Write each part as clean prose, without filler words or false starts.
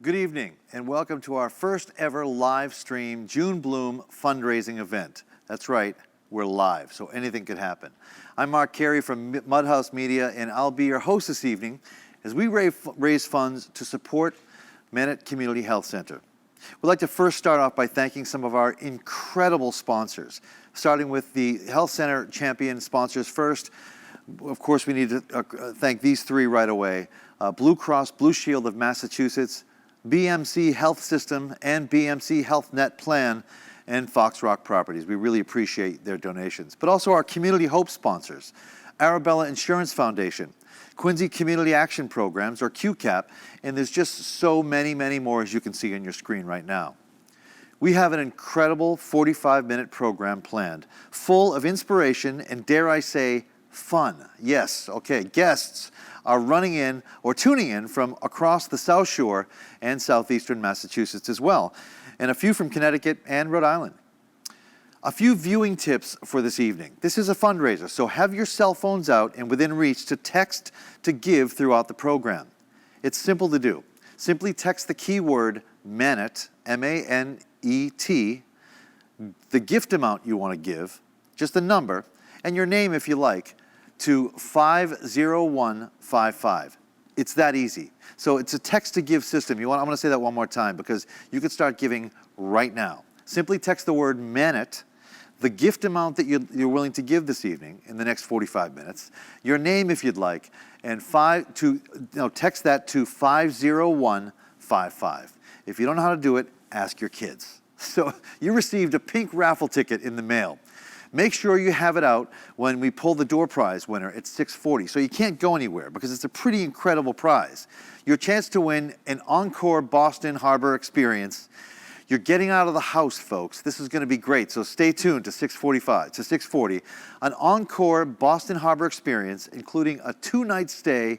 Good evening and welcome to our first ever live stream June Bloom fundraising event. That's right, we're live, so anything could happen. I'm Mark Carey from Mudhouse Media and I'll be your host this evening as we raise funds to support Manet Community Health Center. We'd like to first start off by thanking some of our incredible sponsors, starting with the Health Center champion sponsors first. Of course, we need to thank these three right away. Blue Cross Blue Shield of Massachusetts, BMC Health System and BMC Health Net Plan, and Fox Rock Properties. We really appreciate their donations. But also our Community Hope sponsors, Arabella Insurance Foundation, Quincy Community Action Programs, or QCAP, and there's just so many, many more as you can see on your screen right now. We have an incredible 45-minute program planned, full of inspiration and, dare I say, fun. Yes, okay, guests are running in or tuning in from across the South Shore and southeastern Massachusetts as well, and a few from Connecticut and Rhode Island. A few viewing tips for this evening. This is a fundraiser, so have your cell phones out and within reach to text to give throughout the program. It's simple to do. Simply text the keyword Manet, M-A-N-E-T, the gift amount you want to give, just a number, and your name if you like, to 50155. It's that easy. So it's a text to give system. I'm going to say that one more time because you could start giving right now. Simply text the word Manet, the gift amount that you're willing to give this evening in the next 45 minutes, your name if you'd like, and text that to 50155. If you don't know how to do it, ask your kids. So you received a pink raffle ticket in the mail. Make sure you have it out when we pull the door prize winner at 6:40, so you can't go anywhere because it's a pretty incredible prize. Your chance to win an Encore Boston Harbor experience. You're getting out of the house, folks. This is going to be great, so stay tuned to 6:40. An Encore Boston Harbor experience, including a 2-night stay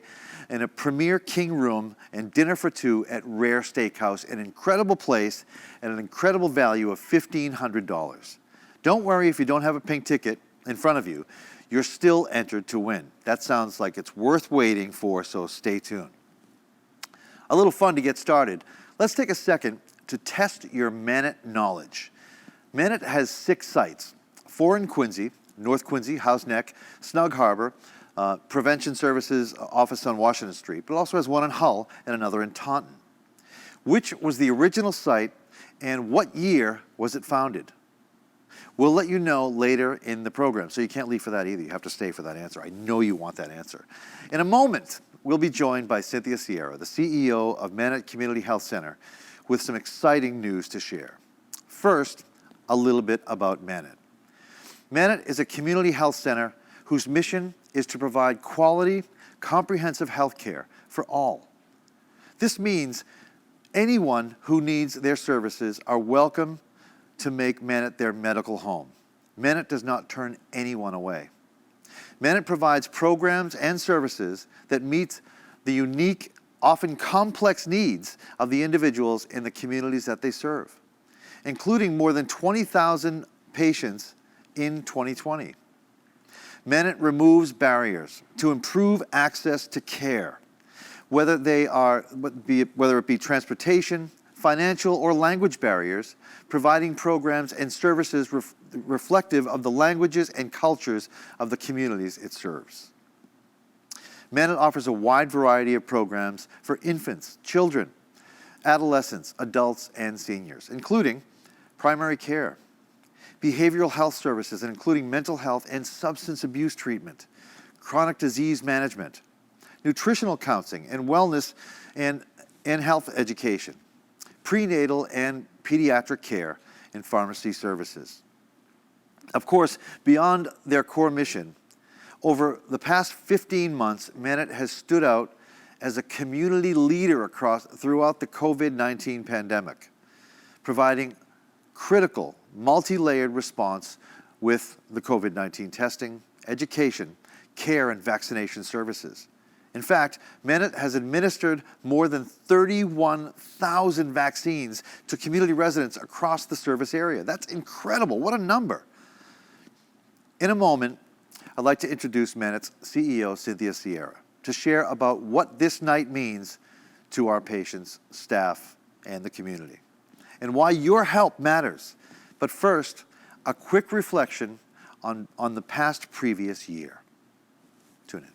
in a premier king room and dinner for two at Rare Steakhouse, an incredible place and an incredible value of $1,500. Don't worry if you don't have a pink ticket in front of you. You're still entered to win. That sounds like it's worth waiting for, so stay tuned. A little fun to get started. Let's take a second to test your Manet knowledge. Manet has 6 sites, 4 in Quincy, North Quincy, House Neck, Snug Harbor, Prevention Services office on Washington Street, but also has one in Hull and another in Taunton. Which was the original site and what year was it founded? We'll let you know later in the program, so you can't leave for that either. You have to stay for that answer. I know you want that answer. In a moment, we'll be joined by Cynthia Sierra, the CEO of Manet Community Health Center, with some exciting news to share. First, a little bit about Manet. Manet is a community health center whose mission is to provide quality, comprehensive health care for all. This means anyone who needs their services are welcome to make Manet their medical home. Manet does not turn anyone away. Manet provides programs and services that meet the unique, often complex needs of the individuals in the communities that they serve, including more than 20,000 patients in 2020. Manet removes barriers to improve access to care, whether it be transportation, financial or language barriers, providing programs and services reflective of the languages and cultures of the communities it serves. Manet offers a wide variety of programs for infants, children, adolescents, adults, and seniors, including primary care, behavioral health services, including mental health and substance abuse treatment, chronic disease management, nutritional counseling and wellness and health education, prenatal and pediatric care, and pharmacy services. Of course, beyond their core mission, over the past 15 months, Manet has stood out as a community leader throughout the COVID-19 pandemic, providing critical, multi-layered response with the COVID-19 testing, education, care, and vaccination services. In fact, Manet has administered more than 31,000 vaccines to community residents across the service area. That's incredible. What a number. In a moment, I'd like to introduce Manet's CEO, Cynthia Sierra, to share about what this night means to our patients, staff, and the community, and why your help matters. But first, a quick reflection on the past previous year. Tune in.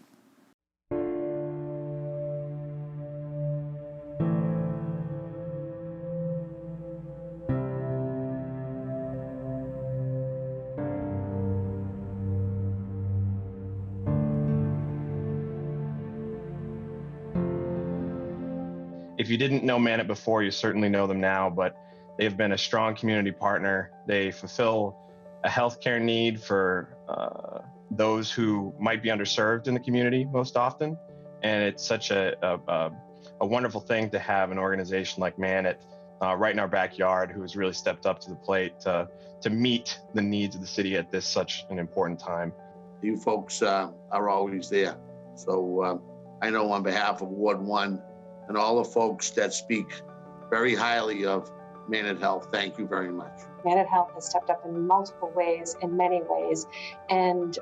If you didn't know Manet before, you certainly know them now, but they've been a strong community partner. They fulfill a healthcare need for those who might be underserved in the community most often. And it's such a wonderful thing to have an organization like Manet right in our backyard who has really stepped up to the plate to meet the needs of the city at this such an important time. You folks are always there. So I know on behalf of Ward 1 and all the folks that speak very highly of Manet Health, thank you very much. Manet Health has stepped up in multiple ways, in many ways, and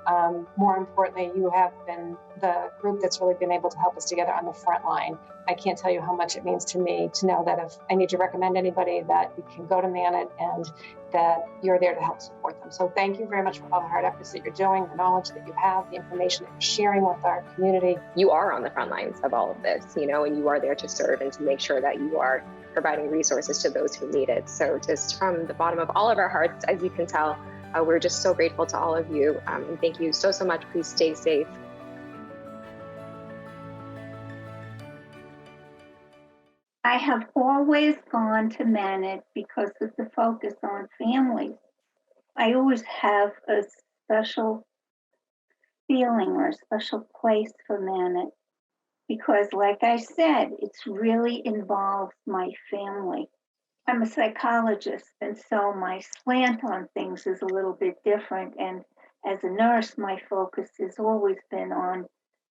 more importantly, you have been the group that's really been able to help us together on the front line. I can't tell you how much it means to me to know that if I need to recommend anybody, that you can go to Manet and that you're there to help support them. So thank you very much for all the hard efforts that you're doing, the knowledge that you have, the information that you're sharing with our community. You are on the front lines of all of this, and you are there to serve and to make sure that you are providing resources to those who need it. So just from the bottom of all of our hearts, as you can tell, we're just so grateful to all of you. And thank you so much. Please stay safe. I have always gone to Manet because of the focus on families. I always have a special feeling or a special place for Manet because, like I said, it's really involves my family. I'm a psychologist, and so my slant on things is a little bit different. And as a nurse, my focus has always been on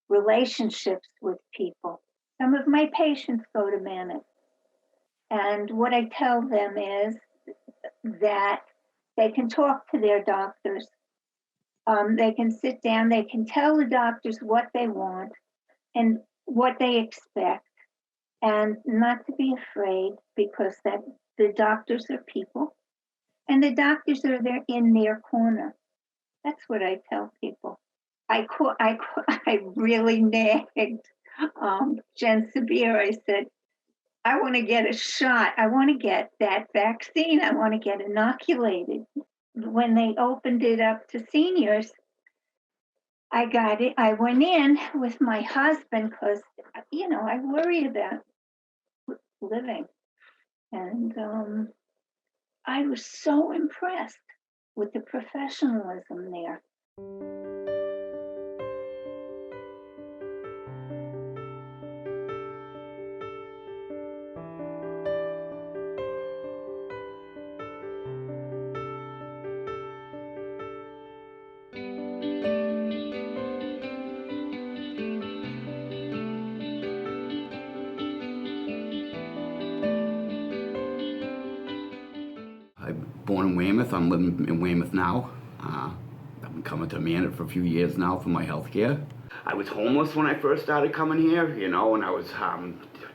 relationships with people. Some of my patients go to Manet, and what I tell them is that they can talk to their doctors. They can sit down, they can tell the doctors what they want and what they expect, and not to be afraid because that the doctors are people and the doctors are there in their corner. That's what I tell people. I really nagged Jen Sabir. I said, I want to get a shot. I want to get that vaccine. I want to get inoculated. When they opened it up to seniors, I got it. I went in with my husband because, I worry about living. And I was so impressed with the professionalism there. I'm born in Weymouth. I'm living in Weymouth now. I've been coming to Manet for a few years now for my health care. I was homeless when I first started coming here, and I was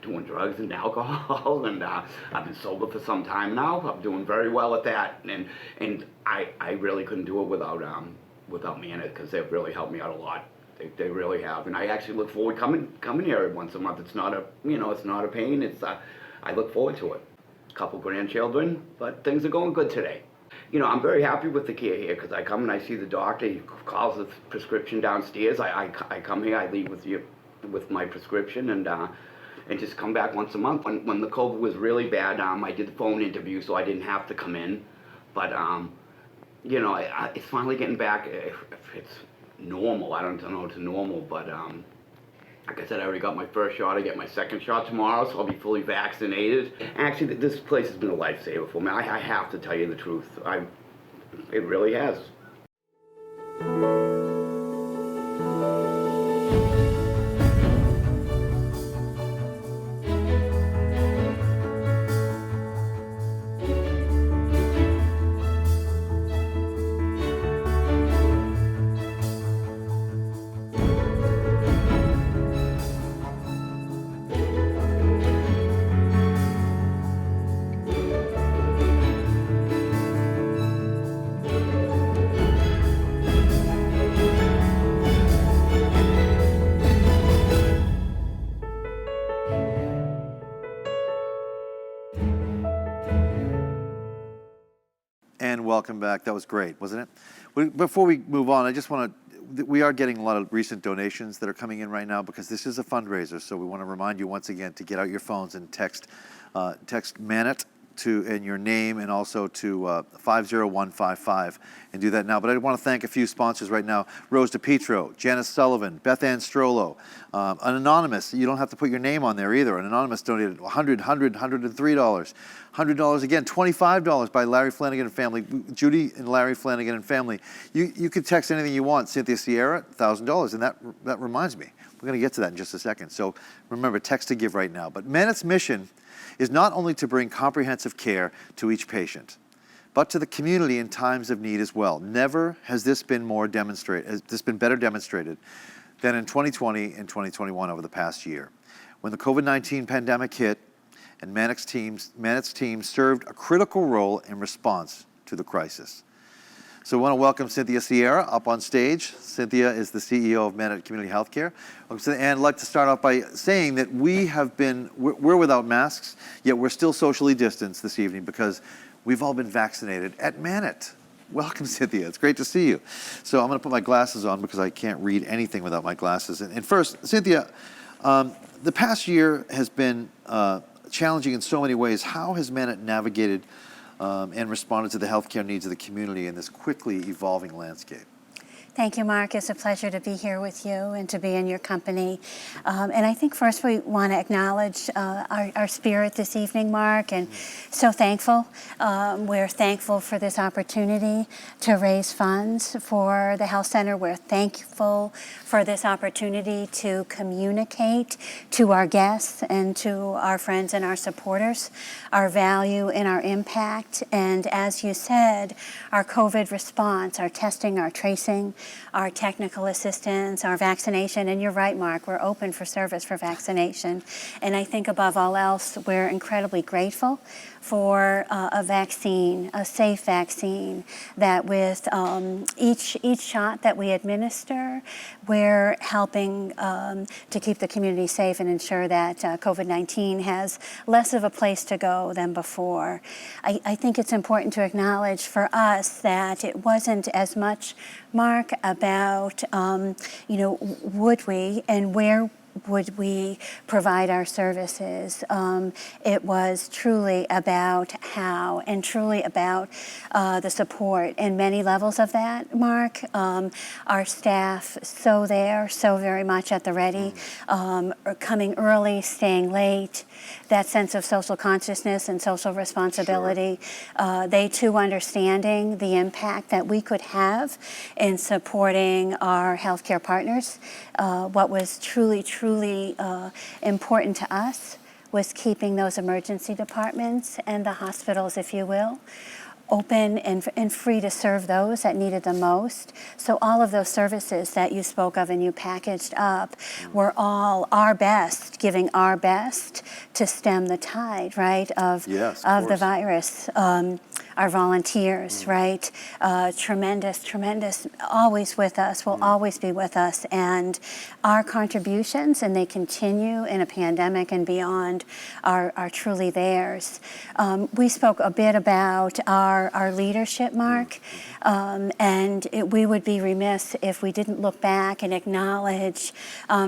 doing drugs and alcohol, and I've been sober for some time now. I'm doing very well at that, and I really couldn't do it without Manet because they've really helped me out a lot. They really have, and I actually look forward coming here once a month. It's not a pain. I look forward to it. Couple grandchildren, but things are going good today. I'm very happy with the care here because I come and I see the doctor. He calls the prescription downstairs. I come here. I leave with my prescription and just come back once a month. When the COVID was really bad, I did the phone interview, so I didn't have to come in. But it's finally getting back. If it's normal, I don't know if it's normal, but like I said, I already got my first shot. I get my second shot tomorrow, so I'll be fully vaccinated. Actually, this place has been a lifesaver for me. I have to tell you the truth. It really has. welcome back. That was great, wasn't it? Before we move on, I just want to, we are getting a lot of recent donations that are coming in right now because this is a fundraiser. So we want to remind you once again to get out your phones and text Manet and your name and also to 50155 and do that now. But I want to thank a few sponsors right now. Rose DePietro, Janice Sullivan, Beth Ann Strollo, an anonymous, you don't have to put your name on there either. An anonymous donated $103, $100 again, $25 by Larry Flanagan and family, Judy and Larry Flanagan and family. You could text anything you want. Cynthia Sierra, $1,000, and that reminds me, we're going to get to that in just a second. So remember, text to give right now. But Manet's mission is not only to bring comprehensive care to each patient, but to the community in times of need as well. Never has this been better demonstrated than in 2020 and 2021 over the past year. When the COVID-19 pandemic hit, and Manet's team served a critical role in response to the crisis. So we want to welcome Cynthia Sierra up on stage. Cynthia is the CEO of Manet Community Healthcare. And I'd like to start off by saying that we're without masks, yet we're still socially distanced this evening because we've all been vaccinated at Manet. Welcome, Cynthia. It's great to see you. So I'm going to put my glasses on because I can't read anything without my glasses. And first, Cynthia, the past year has been challenging in so many ways. How has Manet navigated and responded to the healthcare needs of the community in this quickly evolving landscape? Thank you, Mark. It's a pleasure to be here with you and to be in your company. And I think first we want to acknowledge our spirit this evening, Mark, and so thankful. We're thankful for this opportunity to raise funds for the health center. We're thankful for this opportunity to communicate to our guests and to our friends and our supporters our value and our impact. And as you said, our COVID response, our testing, our tracing, our technical assistance, our vaccination, and you're right, Mark, we're open for service for vaccination. And I think above all else, we're incredibly grateful for a vaccine, a safe vaccine, that with each shot that we administer, we're helping to keep the community safe and ensure that COVID-19 has less of a place to go than before. I think it's important to acknowledge for us that it wasn't as much, Mark, about, would we and where would we provide our services. It was truly about how and truly about the support and many levels of that, Mark. Our staff so very much at the ready, coming early, staying late, that sense of social consciousness and social responsibility. Sure. They too understanding the impact that we could have in supporting our healthcare partners. What was truly important to us was keeping those emergency departments and the hospitals, if you will, open and free to serve those that needed the most. So all of those services that you spoke of and you packaged up were all our best, giving our best to stem the tide, right, of the virus. Our volunteers, right, tremendous, always with us, will always be with us. And our contributions, and they continue in a pandemic and beyond, are truly theirs. We spoke a bit about our leadership, Mark, and we would be remiss if we didn't look back and acknowledge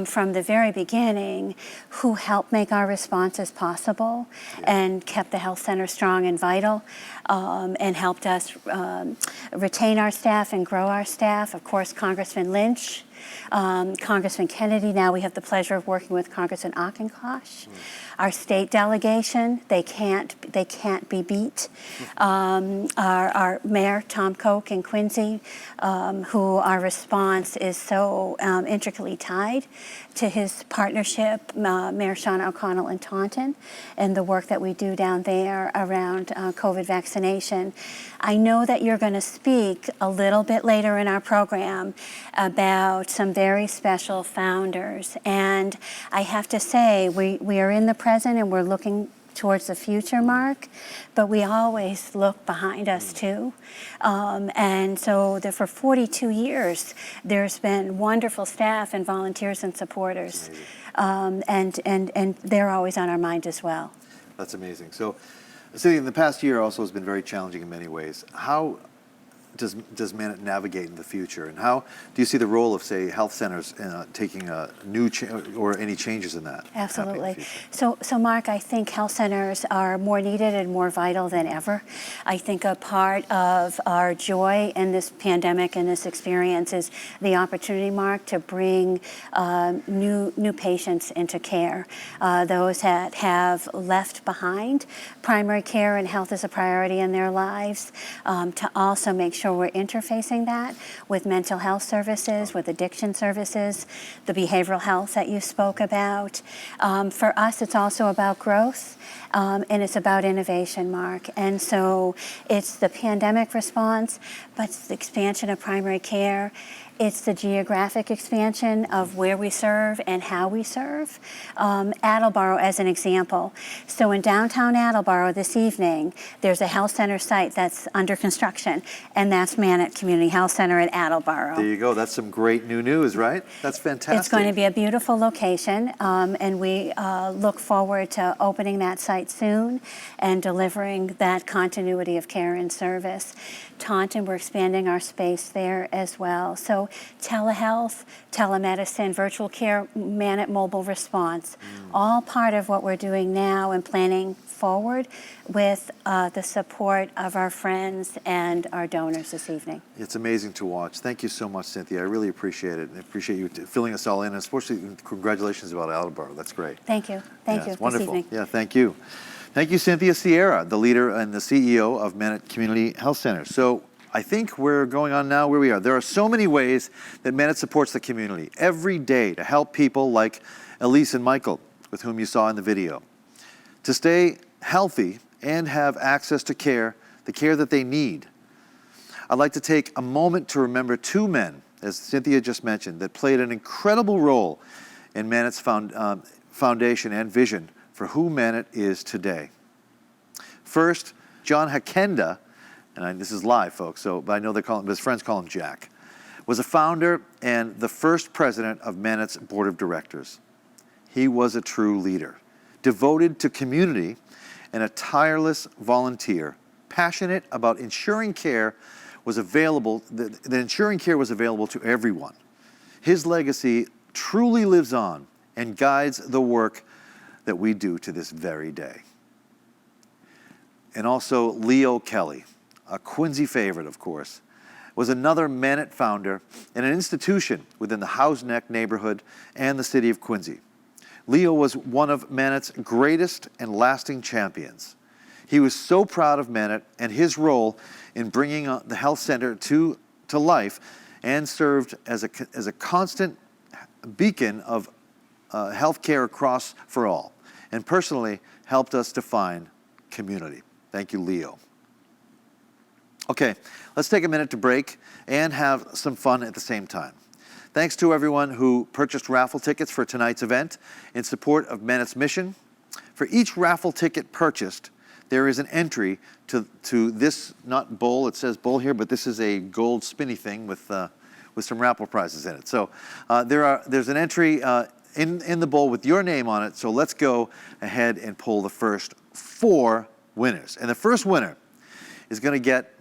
from the very beginning who helped make our responses possible and kept the health center strong and vital, and helped us retain our staff and grow our staff. Of course, Congressman Lynch, Congressman Kennedy. Now we have the pleasure of working with Congressman Auchincloss. Our state delegation, they can't be beat. Our mayor, Tom Koch in Quincy, who our response is so intricately tied to his partnership, Mayor Sean O'Connell in Taunton, and the work that we do down there around COVID vaccination. I know that you're going to speak a little bit later in our program about some very special founders. And I have to say, we are in the present and we're looking towards the future, Mark, but we always look behind us too. And so for 42 years, there's been wonderful staff and volunteers and supporters. And they're always on our mind as well. That's amazing. So, Cynthia, in the past year also has been very challenging in many ways. How does Manet navigate in the future? And how do you see the role of, say, health centers taking a new or any changes in that? Absolutely. So Mark, I think health centers are more needed and more vital than ever. I think a part of our joy in this pandemic and this experience is the opportunity, Mark, to bring new patients into care. Those that have left behind primary care and health as a priority in their lives, to also make sure we're interfacing that with mental health services, with addiction services, the behavioral health that you spoke about. For us, it's also about growth, and it's about innovation, Mark. And so it's the pandemic response, but it's the expansion of primary care. It's the geographic expansion of where we serve and how we serve. Attleboro as an example. So in downtown Attleboro this evening, there's a health center site that's under construction, and that's Manet Community Health Center at Attleboro. There you go. That's some great new news, right? That's fantastic. It's going to be a beautiful location, and we look forward to opening that site soon and delivering that continuity of care and service. Taunton, we're expanding our space there as well. So telehealth, telemedicine, virtual care, Manet mobile response, all part of what we're doing now and planning forward with the support of our friends and our donors this evening. It's amazing to watch. Thank you so much, Cynthia. I really appreciate it. I appreciate you filling us all in, and especially congratulations about Attleboro. That's great. Thank you. Thank you. It's wonderful. This evening. Yeah, thank you. Thank you, Cynthia Sierra, the leader and the CEO of Manet Community Health Center. So I think we're going on now where we are. There are so many ways that Manet supports the community every day to help people like Elise and Michael, with whom you saw in the video, to stay healthy and have access to care, the care that they need. I'd like to take a moment to remember two men, as Cynthia just mentioned, that played an incredible role in Manet's foundation and vision for who Manet is today. First, John Hakenda, and this is live, folks, but I know his friends call him Jack, was a founder and the first president of Manet's board of directors. He was a true leader, devoted to community and a tireless volunteer, passionate about ensuring care was available, that ensuring care was available to everyone. His legacy truly lives on and guides the work that we do to this very day. And also Leo Kelly, a Quincy favorite, of course, was another Manet founder and an institution within the House Neck neighborhood and the city of Quincy. Leo was one of Manet's greatest and lasting champions. He was so proud of Manet and his role in bringing the health center to life, and served as a constant beacon of health care across for all, and personally helped us define community. Thank you, Leo. Okay, let's take a minute to break and have some fun at the same time. Thanks to everyone who purchased raffle tickets for tonight's event in support of Manet's mission. For each raffle ticket purchased, there is an entry to this, not bowl, it says bowl here, but this is a gold spinny thing with some raffle prizes in it. So there's an entry in the bowl with your name on it, so let's go ahead and pull the first 4 winners. And the first winner is going to get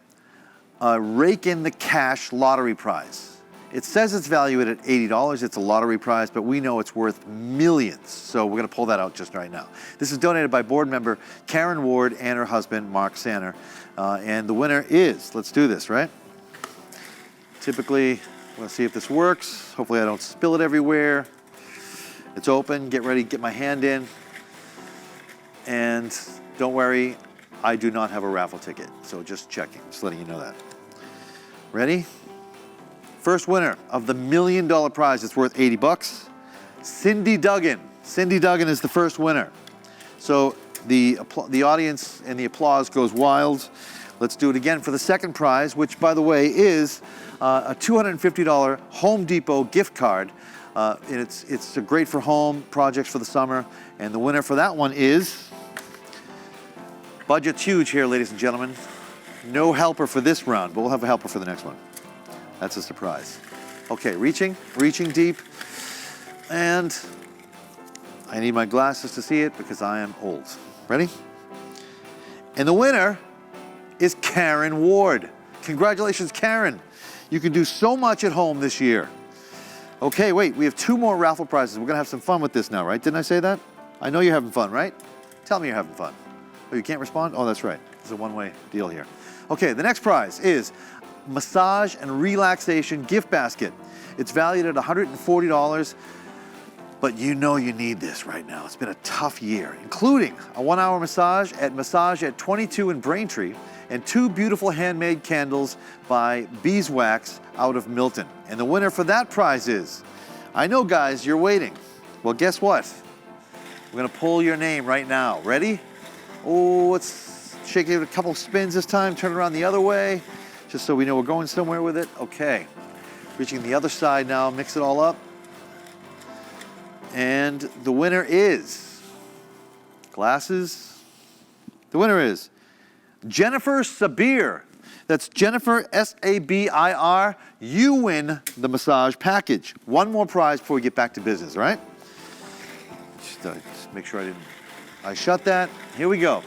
a Rake in the Cash lottery prize. It says it's valued at $80. It's a lottery prize, but we know it's worth millions. So we're going to pull that out just right now. This is donated by board member Karen Ward and her husband, Mark Sanner. And the winner is, let's do this, right? Typically, let's see if this works. Hopefully I don't spill it everywhere. It's open. Get ready, get my hand in. And don't worry, I do not have a raffle ticket. So just checking, just letting you know that. Ready? First winner of the $1 million prize, it's worth $80. Cindy Duggan. Cindy Duggan is the first winner. So the audience and the applause goes wild. Let's do it again for the second prize, which, by the way, is a $250 Home Depot gift card. And it's great for home projects for the summer. And the winner for that one is, budget's huge here, ladies and gentlemen. No helper for this round, but we'll have a helper for the next one. That's a surprise. Okay, reaching deep. And I need my glasses to see it because I am old. Ready? And the winner is Karen Ward. Congratulations, Karen. You can do so much at home this year. Okay, wait, we have 2 more raffle prizes. We're gonna have some fun with this now, right? Didn't I say that? I know you're having fun, right? Tell me you're having fun. Oh, you can't respond? Oh, that's right. It's a one-way deal here. Okay, the next prize is massage and relaxation gift basket. It's valued at $140, but you know you need this right now. It's been a tough year, including a 1-hour massage at 22 in Braintree and 2 beautiful handmade candles by Beeswax out of Milton. And the winner for that prize is, I know guys, you're waiting. Well, guess what? We're gonna pull your name right now. Ready? Oh, let's shake it a couple spins this time, turn it around the other way, just so we know we're going somewhere with it. Okay, reaching the other side now, mix it all up. And the winner is, glasses, the winner is Jennifer Sabir. That's Jennifer, S-A-B-I-R. You win the massage package. One more prize before we get back to business, all right? Just make sure I shut that. Here we go.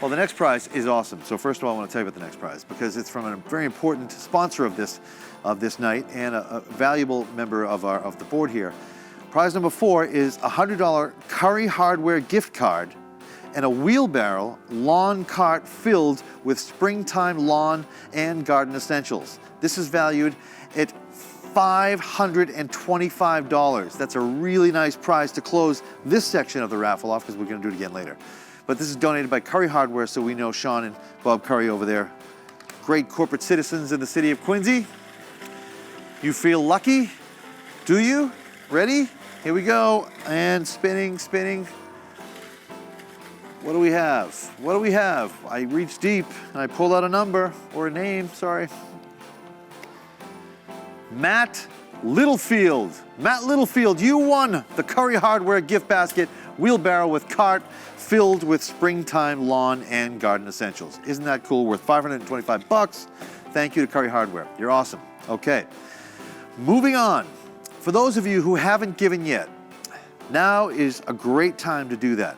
Well, the next prize is awesome. So first of all, I want to tell you about the next prize because it's from a very important sponsor of this night and a valuable member of the board here. Prize number 4 is a $100 Curry Hardware gift card and a wheelbarrow lawn cart filled with springtime lawn and garden essentials. This is valued at $525. That's a really nice prize to close this section of the raffle off because we're going to do it again later. But this is donated by Curry Hardware, so we know Sean and Bob Curry over there. Great corporate citizens in the city of Quincy. You feel lucky? Do you? Ready? Here we go. And spinning, spinning. What do we have? What do we have? I reach deep and I pull out a number or a name, sorry. Matt Littlefield. Matt Littlefield, you won the Curry Hardware gift basket wheelbarrow with cart filled with springtime lawn and garden essentials. Isn't that cool? Worth $525. Thank you to Curry Hardware. You're awesome. Okay. Moving on. For those of you who haven't given yet, now is a great time to do that.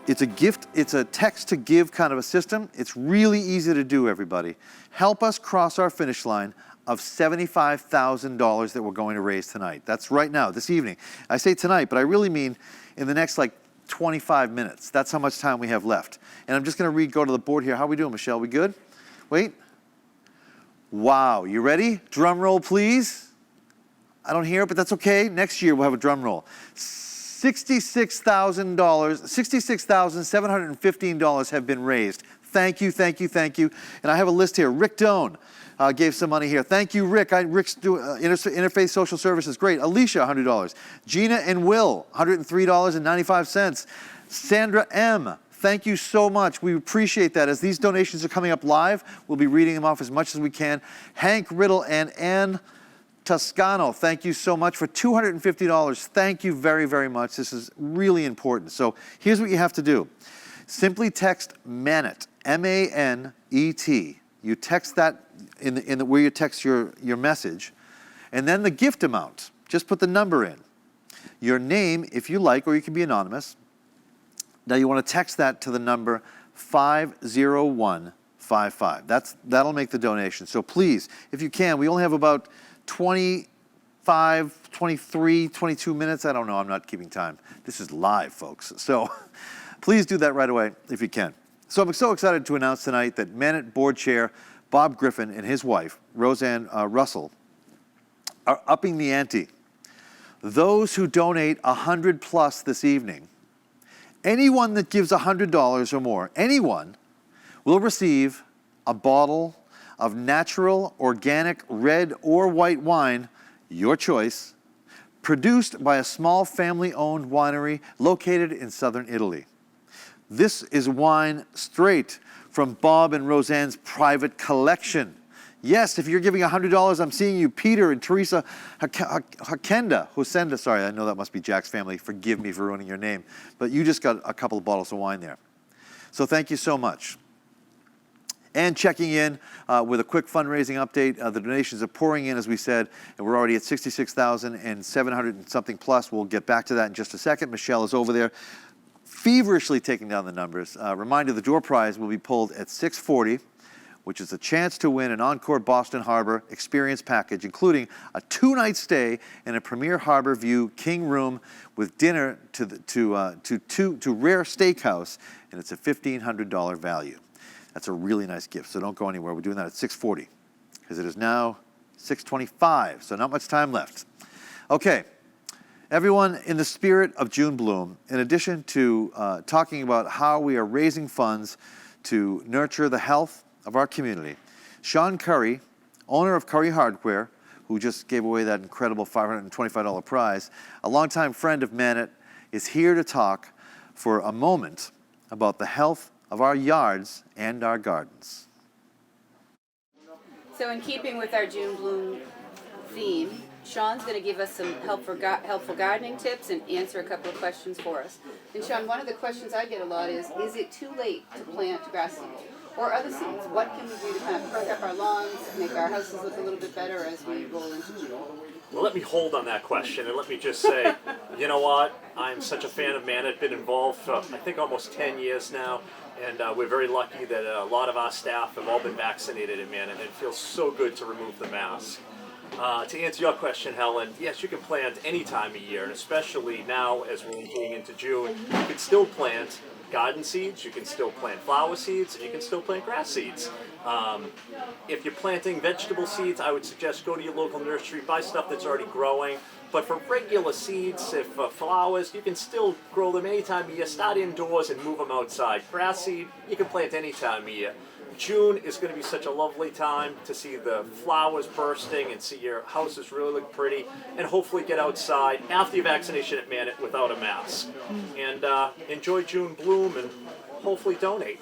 It's a gift, it's a text to give kind of a system. It's really easy to do, everybody. Help us cross our finish line of $75,000 that we're going to raise tonight. That's right now, this evening. I say tonight, but I really mean in the next 25 minutes. That's how much time we have left. And I'm just gonna go to the board here. How are we doing, Michelle? We good? Wait. Wow, you ready? Drum roll, please. I don't hear it, but that's okay. Next year we'll have a drum roll. $66,715 have been raised. Thank you, thank you, thank you. And I have a list here. Rick Doan gave some money here. Thank you, Rick. Rick's doing Interfaith Social Services. Great. Alicia, $100. Gina and Will, $103.95. Sandra M., thank you so much. We appreciate that. As these donations are coming up live, we'll be reading them off as much as we can. Hank Riddle and Ann Toscano, thank you so much for $250. Thank you very, very much. This is really important. So here's what you have to do. Simply text Manet, M-A-N-E-T. You text that in where you text your message, and then the gift amount. Just put the number in. Your name, if you like, or you can be anonymous. Now you want to text that to the number 50155. That'll make the donation. So please, if you can, we only have about 25, 23, 22 minutes. I don't know. I'm not keeping time. This is live, folks. So please do that right away if you can. So I'm so excited to announce tonight that Manet Board Chair Bob Griffin and his wife, Roseanne Russell, are upping the ante. Those who donate $100+ this evening, anyone that gives $100 or more, anyone will receive a bottle of natural, organic, red or white wine, your choice, produced by a small family-owned winery located in southern Italy. This is wine straight from Bob and Roseanne's private collection. Yes, if you're giving $100, I'm seeing you, Peter and Teresa Husenda, sorry, I know that must be Jack's family. Forgive me for ruining your name. But you just got a couple of bottles of wine there. So thank you so much. And checking in with a quick fundraising update. The donations are pouring in, as we said, and we're already at $66,700 and something plus. We'll get back to that in just a second. Michelle is over there feverishly taking down the numbers. Reminder, the door prize will be pulled at 6:40. which is a chance to win an Encore Boston Harbor experience package, including a 2-night stay in a premier Harbor View King room with dinner to Rare Steakhouse, and it's a $1,500 value. That's a really nice gift, so don't go anywhere. We're doing that at 6:40, because it is now 6:25, so not much time left. Okay. Everyone, in the spirit of June Bloom, in addition to talking about how we are raising funds to nurture the health of our community, Sean Curry, owner of Curry Hardware, who just gave away that incredible $525 prize, a longtime friend of Manet, is here to talk for a moment about the health of our yards and our gardens. So in keeping with our June Bloom theme, Sean's going to give us some helpful gardening tips and answer a couple of questions for us. And Sean, one of the questions I get a lot is it too late to plant grass seeds or other seeds? What can we do to kind of perk up our lawns, make our houses look a little bit better as we roll into June? Well, let me hold on that question, and let me just say, you know what? I'm such a fan of Manet, been involved for, I think, almost 10 years now, and we're very lucky that a lot of our staff have all been vaccinated at Manet, and it feels so good to remove the mask. To answer your question, Helen, yes, you can plant any time of year, and especially now as we're moving into June, you can still plant garden seeds, you can still plant flower seeds, and you can still plant grass seeds. If you're planting vegetable seeds, I would suggest go to your local nursery, buy stuff that's already growing. But for regular seeds, if flowers, you can still grow them any time of year. Start indoors and move them outside. Grass seed, you can plant any time of year. June is going to be such a lovely time to see the flowers bursting and see your houses really look pretty, and hopefully get outside after your vaccination at Manet without a mask. And enjoy June Bloom and hopefully donate.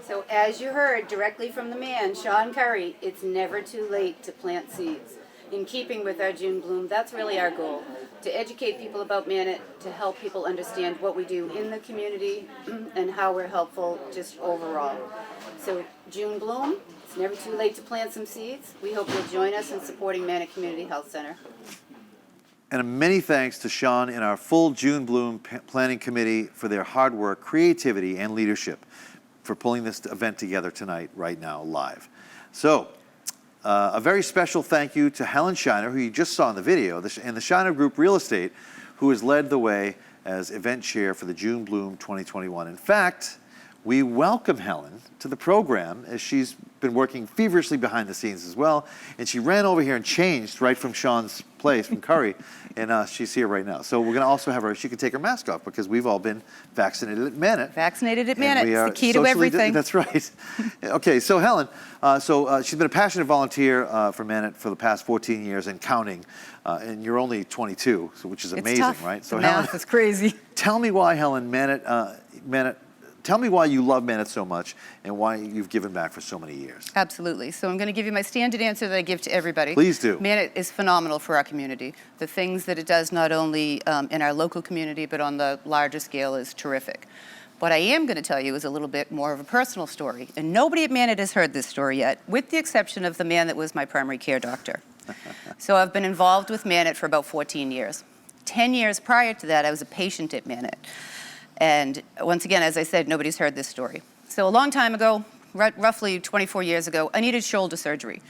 So as you heard directly from the man, Sean Curry, it's never too late to plant seeds. In keeping with our June Bloom, that's really our goal, to educate people about Manet, to help people understand what we do in the community and how we're helpful just overall. So June Bloom, it's never too late to plant some seeds. We hope you'll join us in supporting Manet Community Health Center. And many thanks to Sean and our full June Bloom Planning Committee for their hard work, creativity, and leadership for pulling this event together tonight, right now, live. So, a very special thank you to Helen Shiner, who you just saw in the video, and the Shiner Group Real Estate, who has led the way as event chair for the June Bloom 2021. In fact, we welcome Helen to the program, as she's been working feverishly behind the scenes as well, and she ran over here and changed right from Sean's place, from Curry, and she's here right now. So we're going to also have her, she can take her mask off, because we've all been vaccinated at Manet. Vaccinated at Manet, it's the key to socially everything. That's right. Okay, so Helen, she's been a passionate volunteer for Manet for the past 14 years and counting, and you're only 22, which is amazing, tough. right? So the math is crazy. Tell me why, Helen, tell me why you love Manet so much and why you've given back for so many years. Absolutely. So I'm going to give you my standard answer that I give to everybody. Please do. Manet is phenomenal for our community. The things that it does not only in our local community but on the larger scale is terrific. What I am going to tell you is a little bit more of a personal story. And nobody at Manet has heard this story yet, with the exception of the man that was my primary care doctor. So I've been involved with Manet for about 14 years. 10 years prior to that, I was a patient at Manet. And once again, as I said, nobody's heard this story. So a long time ago, roughly 24 years ago, I needed shoulder surgery.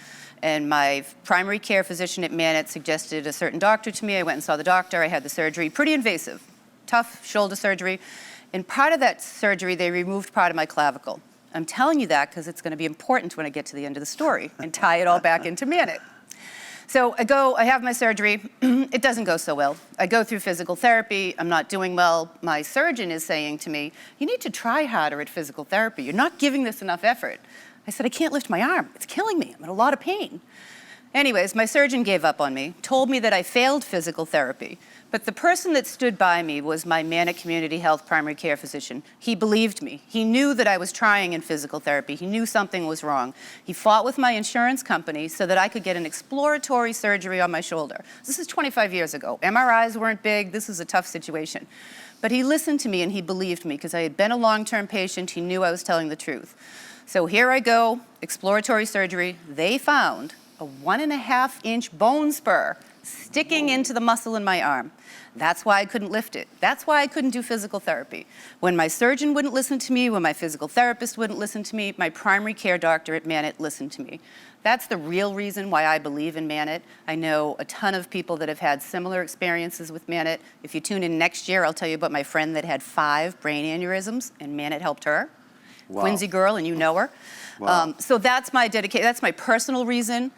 And my primary care physician at Manet suggested a certain doctor to me. I went and saw the doctor. I had the surgery. Pretty invasive, tough shoulder surgery. And part of that surgery, they removed part of my clavicle. I'm telling you that because it's going to be important when I get to the end of the story and tie it all back into Manet. So I have my surgery. It doesn't go so well. I go through physical therapy. I'm not doing well. My surgeon is saying to me, you need to try harder at physical therapy. You're not giving this enough effort. I said, I can't lift my arm. It's killing me. I'm in a lot of pain. Anyways, my surgeon gave up on me, told me that I failed physical therapy. But the person that stood by me was my Manet Community Health primary care physician. He believed me. He knew that I was trying in physical therapy. He knew something was wrong. He fought with my insurance company so that I could get an exploratory surgery on my shoulder. This is 25 years ago. MRIs weren't big. This was a tough situation. But he listened to me and he believed me because I had been a long-term patient. He knew I was telling the truth. So here I go, exploratory surgery. They found a 1.5-inch bone spur sticking into the muscle in my arm. That's why I couldn't lift it. That's why I couldn't do physical therapy. When my surgeon wouldn't listen to me, when my physical therapist wouldn't listen to me, my primary care doctor at Manet listened to me. That's the real reason why I believe in Manet. I know a ton of people that have had similar experiences with Manet. If you tune in next year, I'll tell you about my friend that had 5 brain aneurysms, and Manet helped her. Wow. Quincy girl, and you know her. Wow. So that's my dedication. That's my personal reason.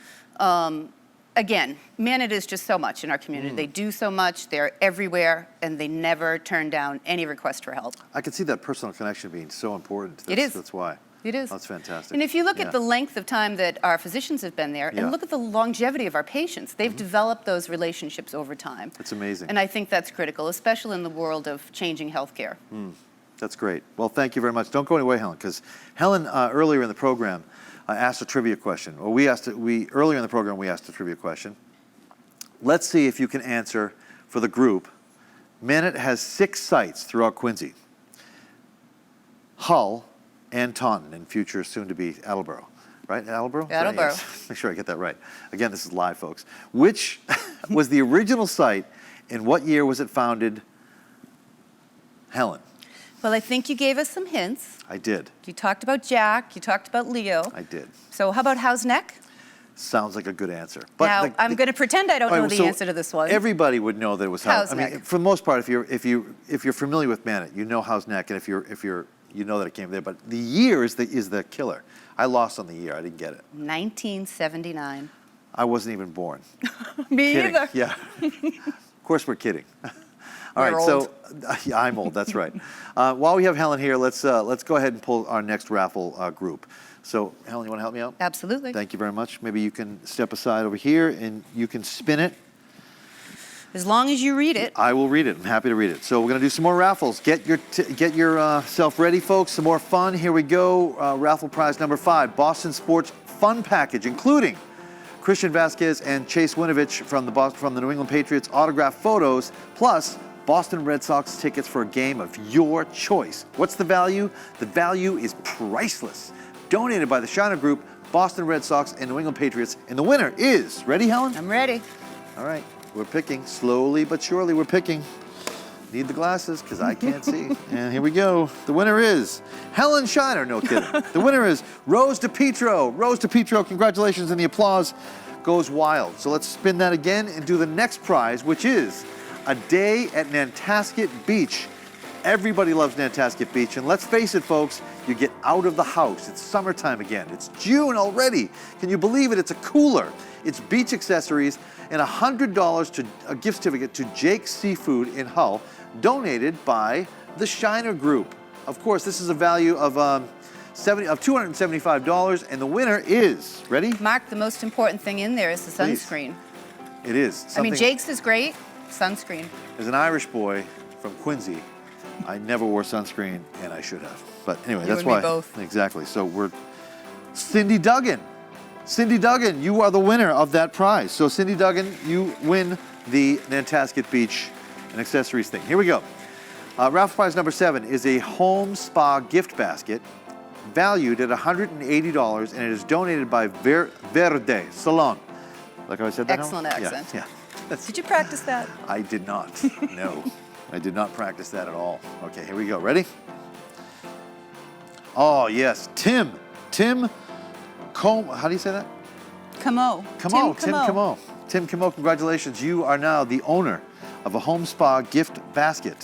Again, Manet is just so much in our community. They do so much. They're everywhere, and they never turn down any request for help. I can see that personal connection being so important. It is. That's why. It is. That's fantastic. And if you look Yeah. at the length of time that our physicians have been there, Yeah. and look at the longevity of our patients, they've developed those relationships over time. It's amazing. And I think that's critical, especially in the world of changing healthcare. That's great. Well, thank you very much. Don't go away, Helen, because Helen, earlier in the program, asked a trivia question. Well, earlier in the program, we asked a trivia question. Let's see if you can answer for the group. Manet has 6 sites throughout Quincy. Hull and Taunton, and future soon to be Attleboro. Right, Attleboro? Attleboro. Yes. Make sure I get that right. Again, this is live, folks. Which was the original site, and what year was it founded? Helen. Well, I think you gave us some hints. I did. You talked about Jack, you talked about Leo. I did. So how about How's Neck? Sounds like a good answer. Now, I'm going to pretend I don't know the answer to this one. Everybody would know that it was House. I mean, Neck. for the most part, if you're familiar with Manet, you know House Neck, and if you know that it came there. But the year is the killer. I lost on the year. I didn't get it. 1979. I wasn't even born. Me Kidding. either. Yeah. Of course, we're kidding. All We're right. old. So yeah, I'm old. That's right. While we have Helen here, let's go ahead and pull our next raffle group. So, Helen, you want to help me out? Absolutely. Thank you very much. Maybe you can step aside over here and you can spin it. As long as you read it. I will read it. I'm happy to read it. So we're going to do some more raffles. Get yourself ready, folks. Some more fun. Here we go. Raffle prize number 5, Boston Sports Fun Package, including Christian Vasquez and Chase Winovich from the New England Patriots autographed photos, plus Boston Red Sox tickets for a game of your choice. What's the value? The value is priceless. Donated by the Shiner Group, Boston Red Sox, and New England Patriots. And the winner is, ready, Helen? I'm ready. All right, we're picking. Slowly but surely, we're picking. Need the glasses, because I can't see. And here we go. The winner is Helen Shiner. No kidding. The winner is Rose DePietro. Rose DePietro, congratulations, and the applause goes wild. So let's spin that again and do the next prize, which is a day at Nantasket Beach. Everybody loves Nantasket Beach, and let's face it, folks, you get out of the house. It's summertime again. It's June already. Can you believe it? It's a cooler. It's beach accessories and $100 to a gift certificate to Jake's Seafood in Hull, donated by the Shiner Group. Of course, this is a value of $275, and the winner is, ready? Mark, the most important thing in there is the Please. sunscreen. It is. I mean, Jake's is great. Sunscreen. As an Irish boy from Quincy, I never wore sunscreen, and I should have. But anyway, You that's and me why. both. Exactly. So we're Cindy Duggan. Cindy Duggan, you are the winner of that prize. So Cindy Duggan, you win the Nantasket Beach and accessories thing. Here we go. Raffle prize number 7 is a home spa gift basket valued at $180, and it is donated by Verde Salon. Like how I said that? Excellent Helen? accent. Yeah. Did you practice that? I did not. No, I did not practice that at all. Okay, here we go. Ready? Oh, yes. Tim how do you say that? Camo. Tim Camo. Tim Camo, congratulations. You are now the owner of a home spa gift basket.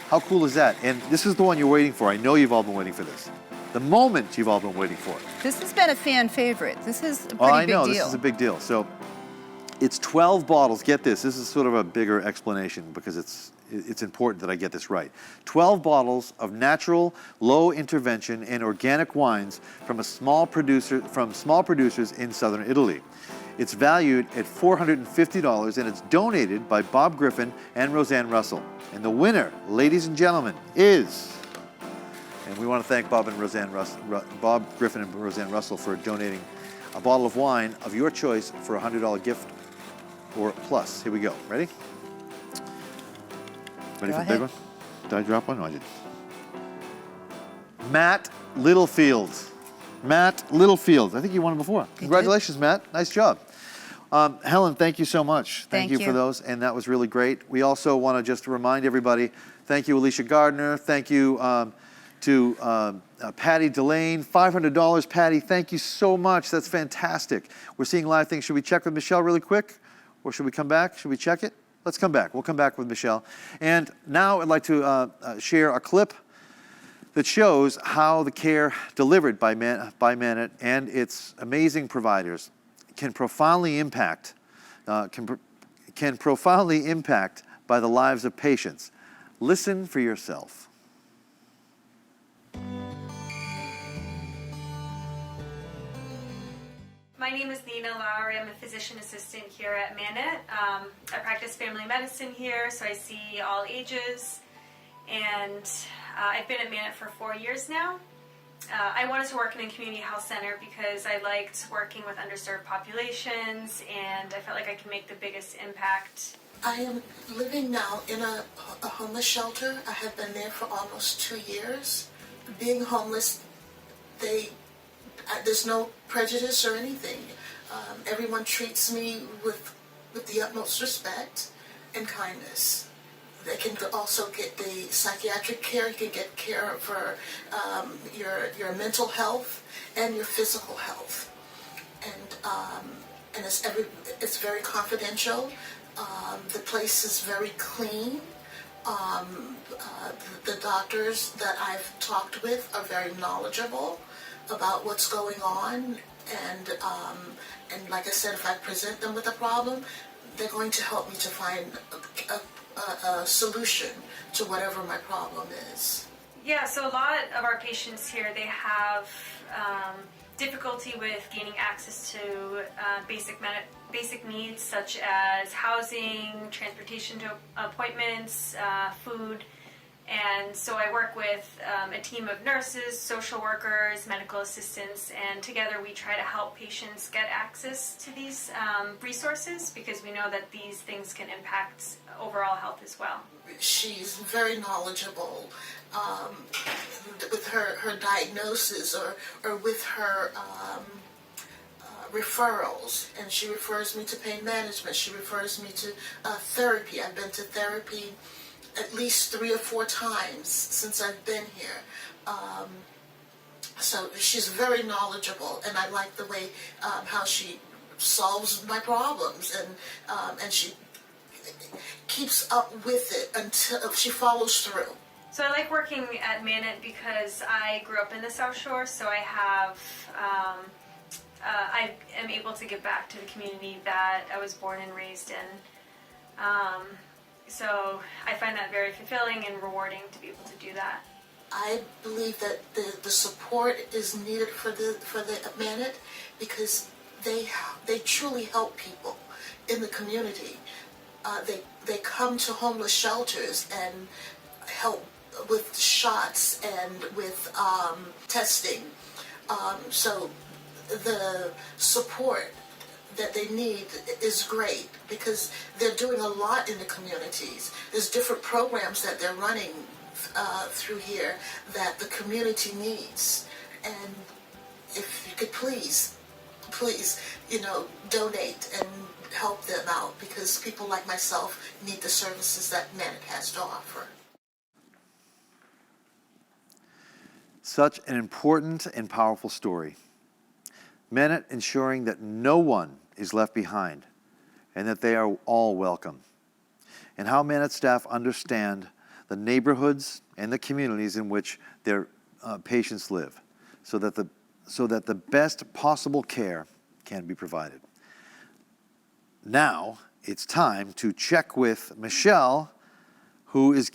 How cool is that? And this is the one you're waiting for. I know you've all been waiting for this. The moment you've all been waiting for. This has been a fan favorite. This is a pretty I big know, deal. this is a big deal. So it's 12 bottles. Get this. This is sort of a bigger explanation because it's important that I get this right. 12 bottles of natural, low intervention and organic wines from small producers in southern Italy. It's valued at $450, and it's donated by Bob Griffin and Roseanne Russell. And the winner, ladies and gentlemen, is, and we want to thank Bob Griffin and Roseanne Russell for donating a bottle of wine of your choice for a $100 gift or plus. Here we go. Ready? Ready for the big one? Did I drop one? No, I didn't. Matt Littlefield. Matt Littlefield. I think you won it before. Congratulations, Matt. Nice job. Helen, thank you so much. Thank you for you. those, and that was really great. We also want to just remind everybody, thank you, Alicia Gardner. Thank you to Patty Delane. $500, Patty. Thank you so much. That's fantastic. We're seeing live things. Should we check with Michelle really quick? Or should we come back? Should we check it? Let's come back. We'll come back with Michelle. And now I'd like to share a clip that shows how the care delivered by Manet and its amazing providers can profoundly impact by the lives of patients. Listen for yourself. My name is Nina Lowry. I'm a physician assistant here at Manet. I practice family medicine here, so I see all ages. And I've been at Manet for 4 years now. I wanted to work in a community health center because I liked working with underserved populations, and I felt like I could make the biggest impact. I am living now in a homeless shelter. I have been there for almost 2 years. Being homeless, there's no prejudice or anything. Everyone treats me with the utmost respect and kindness. They can also get the psychiatric care. You can get care for your mental health and your physical health, and it's very confidential. The place is very clean. The doctors that I've talked with are very knowledgeable about what's going on, and like I said, if I present them with a problem, they're going to help me to find a solution to whatever my problem is. Yeah, so a lot of our patients here, they have difficulty with gaining access to basic needs such as housing, transportation to appointments, food. And so I work with a team of nurses, social workers, medical assistants, and together we try to help patients get access to these resources because we know that these things can impact overall health as well. She's very knowledgeable with her diagnosis or with her referrals, and she refers me to pain management. She refers me to therapy. I've been to therapy at least 3 or 4 times since I've been here. So she's very knowledgeable, and I like the way how she solves my problems, and she keeps up with it until she follows through. So I like working at Manet because I grew up in the South Shore, so I have I am able to give back to the community that I was born and raised in. So I find that very fulfilling and rewarding to be able to do that. I believe that the support is needed for the Manet because they truly help people in the community. They come to homeless shelters and help with shots and with testing. So the support that they need is great because they're doing a lot in the communities. There's different programs that they're running through here that the community needs. And if you could please, donate and help them out because people like myself need the services that Manet has to offer. Such an important and powerful story. Manet ensuring that no one is left behind and that they are all welcome. And how Manet staff understand the neighborhoods and the communities in which their patients live so that the best possible care can be provided. Now it's time to check with Michelle, who is,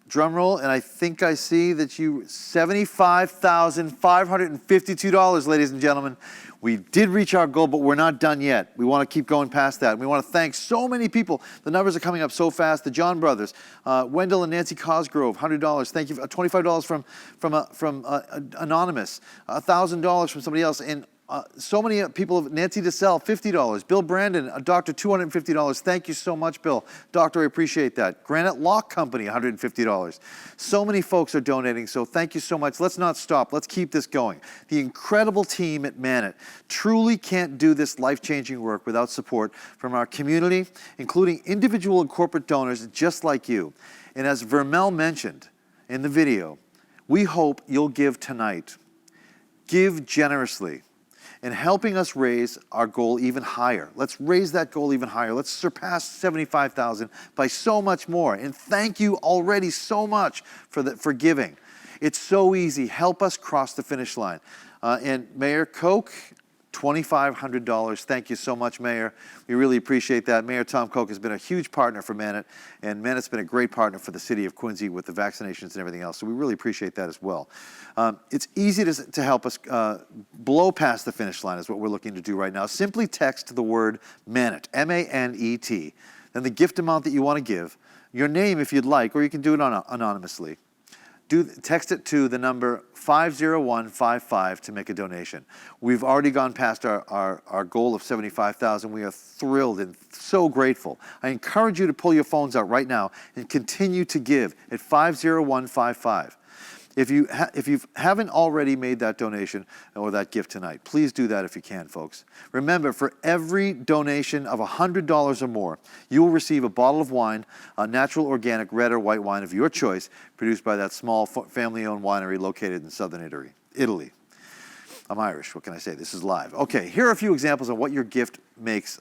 drum roll, and I think I see that you, $75,552, ladies and gentlemen. We did reach our goal, but we're not done yet. We want to keep going past that. And we want to thank so many people. The numbers are coming up so fast. The John brothers, Wendell and Nancy Cosgrove, $100. Thank you. $25 from Anonymous, $1,000 from somebody else, and So many people, Nancy DeSalle, $50. Bill Brandon, a doctor, $250. Thank you so much, Bill. Doctor, I appreciate that. Granite Lock Company, $150. So many folks are donating, so thank you so much. Let's not stop. Let's keep this going. The incredible team at Manet truly can't do this life-changing work without support from our community, including individual and corporate donors just like you. And as Vermel mentioned in the video, we hope you'll give tonight. Give generously in helping us raise our goal even higher. Let's raise that goal even higher. Let's surpass 75,000 by so much more. And thank you already so much for giving. It's so easy. Help us cross the finish line. And Mayor Koch, $2,500. Thank you so much, Mayor. We really appreciate that. Mayor Tom Koch has been a huge partner for Manet, and Manet's been a great partner for the city of Quincy with the vaccinations and everything else, so we really appreciate that as well. It's easy to help us blow past the finish line is what we're looking to do right now. Simply text the word Manet, M-A-N-E-T, then the gift amount that you want to give, your name if you'd like, or you can do it anonymously. Text it to the number 50155 to make a donation. We've already gone past our goal of 75,000. We are thrilled and so grateful. I encourage you to pull your phones out right now and continue to give at 50155. If you haven't already made that donation or that gift tonight, please do that if you can, folks. Remember, for every donation of $100 or more, you will receive a bottle of wine, a natural, organic, red or white wine of your choice, produced by that small family-owned winery located in southern Italy. I'm Irish. What can I say? This is live. Okay, here are a few examples of what your gift makes,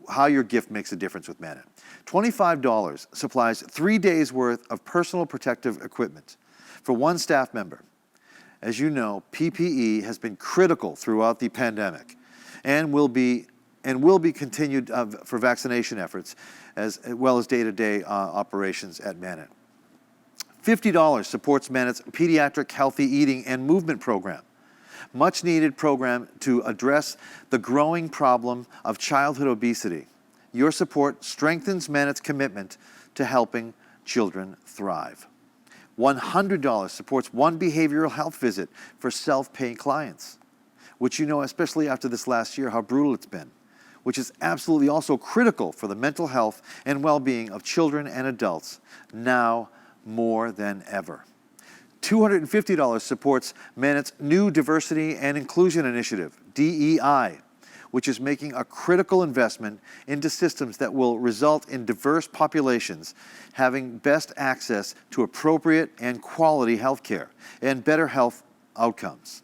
how your gift makes a difference with Manet. $25 supplies 3 days' worth of personal protective equipment for one staff member. As you know, PPE has been critical throughout the pandemic and will be continued for vaccination efforts as well as day-to-day operations at Manet. $50 supports Manet's Pediatric Healthy Eating and Movement Program, much needed program to address the growing problem of childhood obesity. Your support strengthens Manet's commitment to helping children thrive. $100 supports one behavioral health visit for self-paying clients, which you know, especially after this last year, how brutal it's been, which is absolutely also critical for the mental health and well-being of children and adults now more than ever. $250 supports Manet's new Diversity and Inclusion Initiative, DEI, which is making a critical investment into systems that will result in diverse populations having best access to appropriate and quality health care and better health outcomes.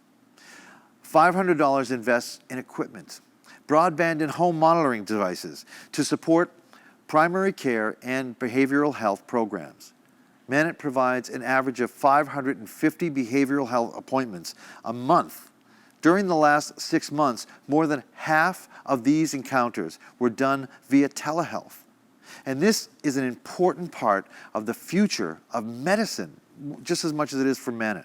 $500 invests in equipment, broadband and home monitoring devices to support primary care and behavioral health programs. Manet provides an average of 550 behavioral health appointments a month. During the last 6 months, more than half of these encounters were done via telehealth. And this is an important part of the future of medicine, just as much as it is for Manet.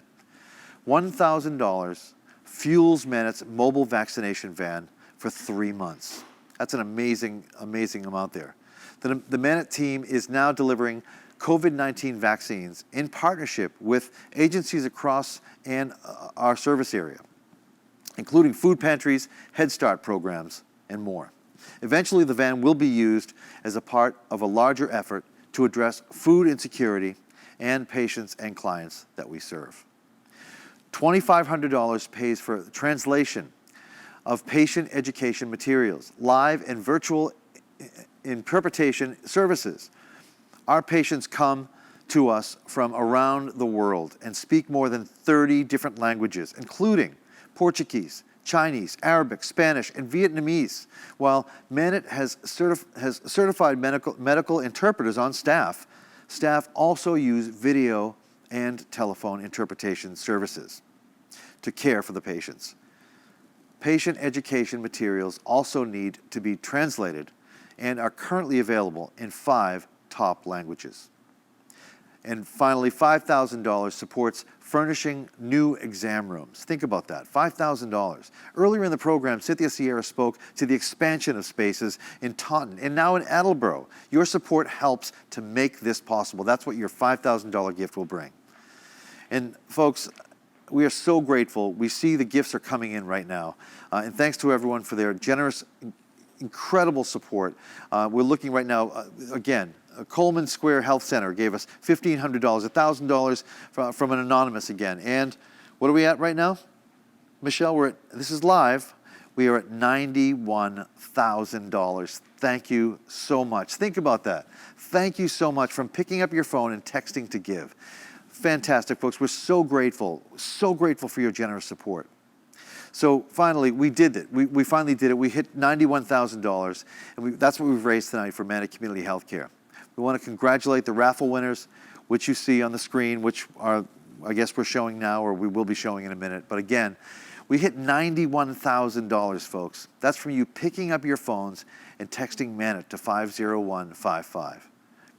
$1,000 fuels Manet's mobile vaccination van for 3 months. That's an amazing, amazing amount there. The Manet team is now delivering COVID-19 vaccines in partnership with agencies across our service area, including food pantries, Head Start programs, and more. Eventually, the van will be used as a part of a larger effort to address food insecurity and patients and clients that we serve. $2,500 pays for the translation of patient education materials, live and virtual interpretation services. Our patients come to us from around the world and speak more than 30 different languages, including Portuguese, Chinese, Arabic, Spanish, and Vietnamese. While Manet has certified medical interpreters on staff, staff also use video and telephone interpretation services to care for the patients. Patient education materials also need to be translated and are currently available in 5 top languages. And finally, $5,000 supports furnishing new exam rooms. Think about that, $5,000. Earlier in the program, Cynthia Sierra spoke to the expansion of spaces in Taunton and now in Attleboro. Your support helps to make this possible. That's what your $5,000 gift will bring. And folks, we are so grateful. We see the gifts are coming in right now. And thanks to everyone for their generous, incredible support. We're looking right now, again, Coleman Square Health Center gave us $1,500, $1,000 from an anonymous again. And what are we at right now? Michelle, this is live. We are at $91,000. Thank you so much. Think about that. Thank you so much from picking up your phone and texting to give. Fantastic, folks. We're so grateful for your generous support. So finally, we did it. We finally did it. We hit $91,000, and that's what we've raised tonight for Manet Community Healthcare. We want to congratulate the raffle winners, which you see on the screen, which are, I guess we're showing now, or we will be showing in a minute. But again, we hit $91,000, folks. That's from you picking up your phones and texting Manet to 50155.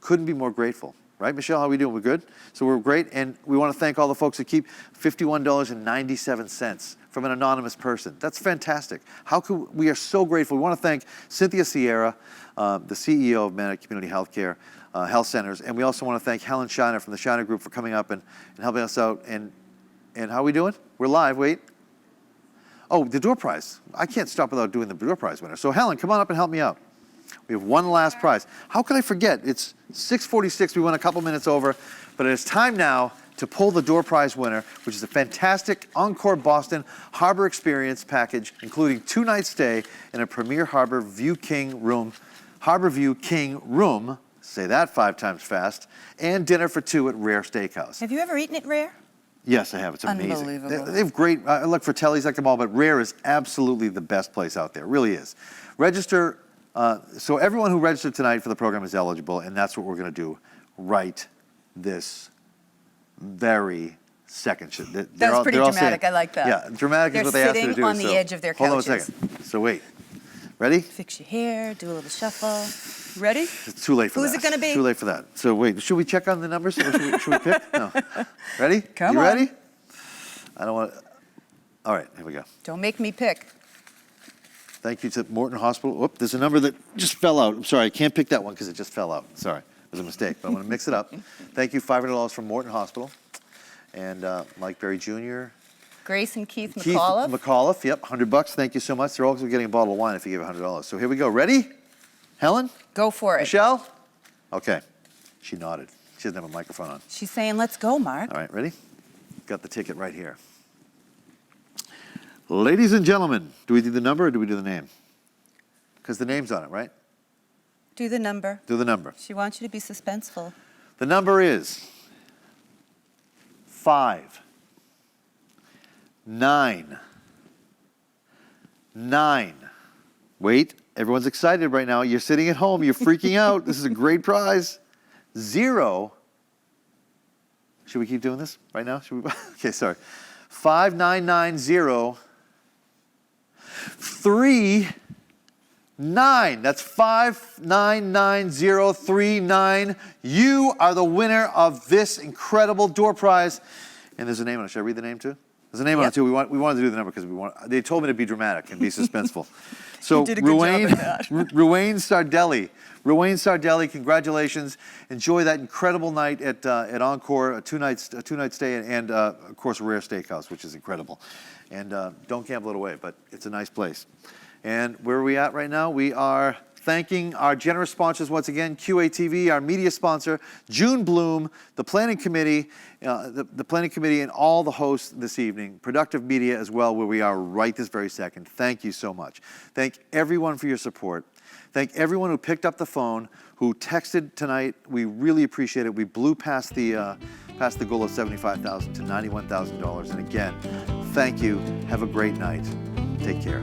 Couldn't be more grateful. Right, Michelle, how are we doing? We're good? So we're great, and we want to thank all the folks who keep $51.97 from an anonymous person. That's fantastic. We are so grateful. We want to thank Cynthia Sierra, the CEO of Manet Community Healthcare, Health Centers, and we also want to thank Helen Shiner from the Shiner Group for coming up and helping us out. And how are we doing? We're live, wait. Oh, the door prize. I can't stop without doing the door prize winner. So Helen, come on up and help me out. We have one last prize. How could I forget? It's 6:46. We went a couple minutes over, but it's time now to pull the door prize winner, which is a fantastic Encore Boston Harbor Experience package, including 2-night stay in a premier Harbor View King room, say that 5 times fast, and dinner for 2 at Rare Steakhouse. Have you ever eaten at Rare? Yes, I have. It's amazing. Unbelievable. They have great, I look for Telly's, like them all, but Rare is absolutely the best place out there. It really is. Register. So everyone who registered tonight for the program is eligible, and that's what we're going to do right this very second. That was pretty dramatic. I like that. Yeah, dramatic is what they asked you to do. They're sitting on the edge of their couches. Hold on a second. So wait. Ready? Fix your hair, do a little shuffle. Ready? It's too late for that. Who's it going to be? Too late for that. So wait, should we check on the numbers? Or should we pick? No. Ready? Come on. You ready? on. I don't want to. All right, here we go. Don't make me pick. Thank you to Morton Hospital. Whoop, there's a number that just fell out. I'm sorry, I can't pick that one because it just fell out. Sorry, it was a mistake, but I'm going to mix it up. Thank you, $500 from Morton Hospital. And Mike Berry Jr. Grace and Keith McAuliffe. Keith McAuliffe, yep, $100. Thank you so much. They're also getting a bottle of wine if you give $100. So here we go. Ready? Helen? Go for it. Michelle? Okay. She nodded. She doesn't have a microphone on. She's saying, let's go, Mark. All right, ready? Got the ticket right here. Ladies and gentlemen, do we do the number or do we do the name? Because the name's on it, right? Do the number. Do the number. She wants you to be suspenseful. The number is 5 9 9. Wait, everyone's excited right now. You're sitting at home. You're freaking out. This is a great prize. 0. Should we keep doing this right now? Should we? Okay, sorry. 5990 3 9. That's 599039. You are the winner of this incredible door prize. And there's a name on it. Should I read the name too? There's a name on it too. We wanted to do the number because they told me to be dramatic and be suspenseful. So you did a good job at that. Ruane Sardelli. Ruane Sardelli, congratulations. Enjoy that incredible night at Encore, a two-night stay, and of course, Rare Steakhouse, which is incredible. And don't gamble it away, but it's a nice place. And where are we at right now? We are thanking our generous sponsors once again, QATV, our media sponsor, June Bloom, the planning committee, the planning committee, and all the hosts this evening, Productive Media as well, where we are right this very second. Thank you so much. Thank everyone for your support. Thank everyone who picked up the phone, who texted tonight. We really appreciate it. We blew past the goal of $75,000 to $91,000. And again, thank you. Have a great night. Take care.